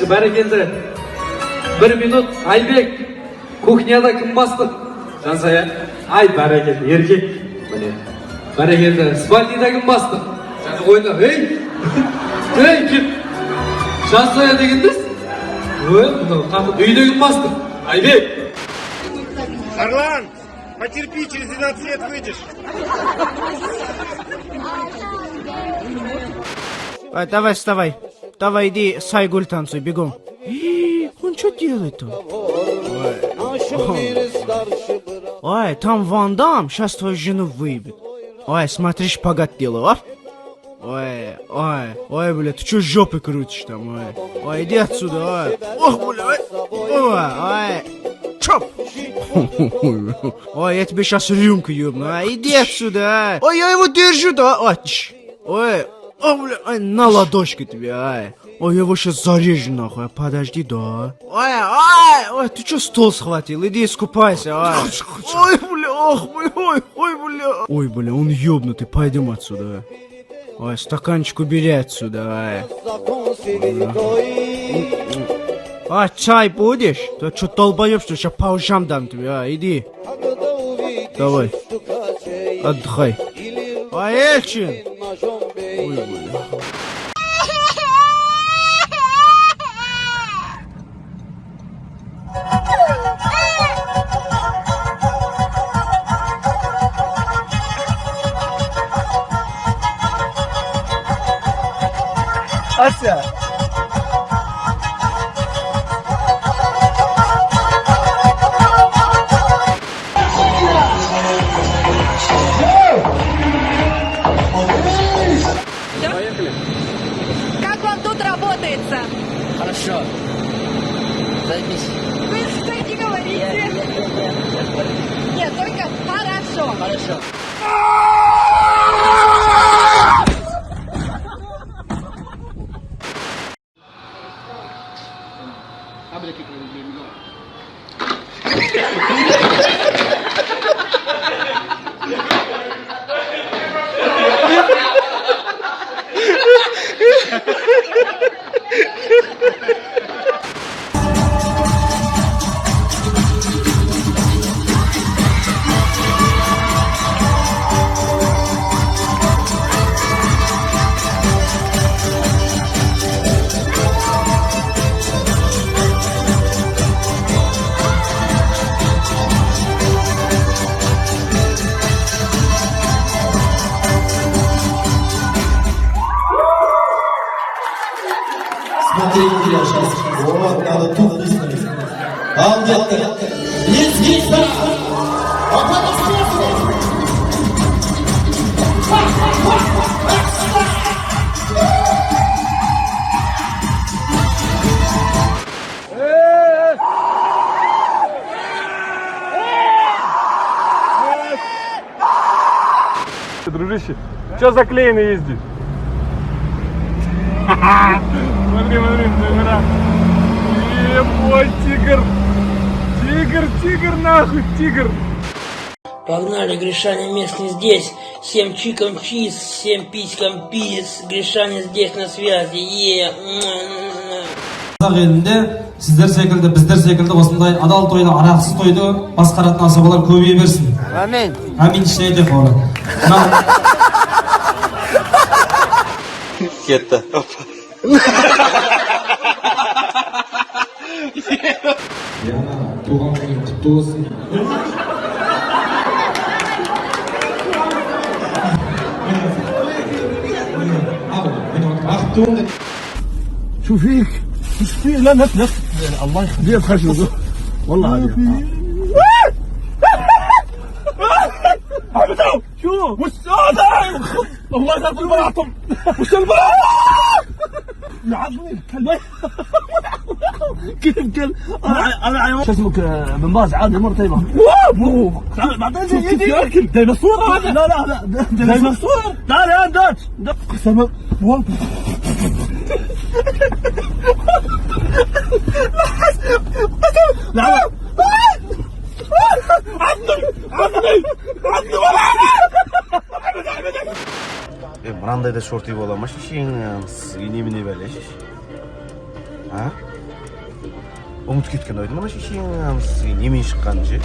Бәрекелді. 1 минут. Айбек. Кухняда кім бастық? Жансая. Ай, бәрекелді. Еркек. Бәрекелді. Спальнida кім бастық? Жансая ойна. Ей! Ей, кеп. Жансая дегендіз? Үйде кім бастық? Айбек. Орлан, потерпи, через 12 лет выйдешь. Давай, вставай. Давай, иди, Сайгуль танцуй, бегом. Он что делает-то? Ой, там Ван Дам, сейчас твою жену выебет. Ой, смотри, шпагат делаю, а? Ой, бля, ты что жопой крутишь там, ой, иди отсюда, ой. Ох, бля, ой, чоп. Ой, я тебе сейчас рюмку ебну, иди отсюда, ой, я его держу, да, ой, бля, ой, на ладошке тебе, ой, я его сейчас зарежу, нахуй, подожди, да. Ой, ты что стол схватил, иди искупайся, ой, бля, ох, ой, бля, он ебнутый, пойдем отсюда, ой, стаканчик убери отсюда, чай будешь? Ты что долбоёб, что сейчас по ушам дам тебе, иди. Давай, отдыхай. Эльчин! Ой, бля. Ася! Как вам тут работается? Хорошо. Займись. Вы что не говорите? Нет, только хорошо. Хорошо. Смотри, сейчас. Вот, надо тут выставить. Молодец. Есть, да! Дружище, что заклеено ездит? Смотри, номера. Ебой, тигр. Тигр, нахуй, тигр. Погнали, Гришаня местный здесь. 7 чиком чиз, 7 письком пиз. Гришаня здесь на связи. Қазақ елінде сіздер секілді, біздер секілді осындай адал тойды, арақсыз тойды басқаратын асабалар көбейе берсін. Амин. Амин ішіне деп қолы. Кетті. Туған күнің құтты болсын. شوفيك لا الله يخليك خشمه والله عليك شو وش هذا الله يخليك البراطم وش البراطم يعظني كلب كيف كل انا شو اسمك بن باز عادي مره طيبه بعدين جاي ياكل ديناصور هذا لا ديناصور تعال يا داتش قسما والله لا мынандай да шорты бола ма шешең немене бәле шеш а ұмытып кеткен ойды мына шешең немен шыққанын ше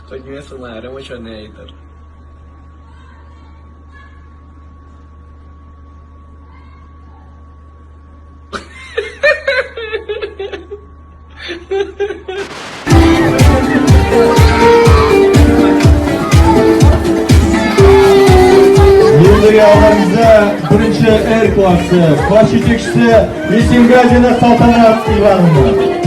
Conheço lá, era uma janeta. Yağlarımıza birinci er klası, baş yetekçisi Yesengazya'na saltanat ilanı.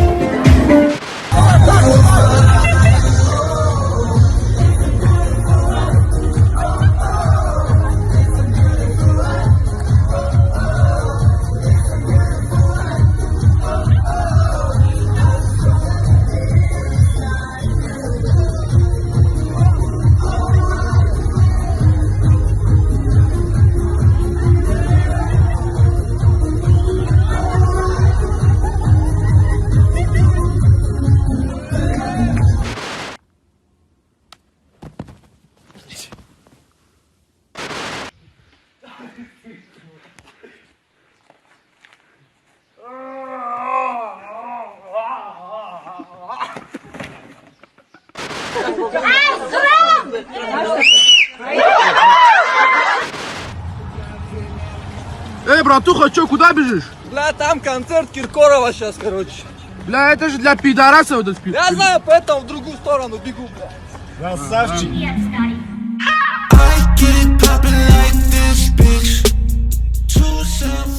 Эй, братуха, чё, куда бежишь? Бля, там концерт Киркорова сейчас, короче. Бля, это же для пидорасов этот спит. Я знаю, поэтому в другую сторону бегу, бля. Красавчик. I get it poppin' like this, bitch. Suicide.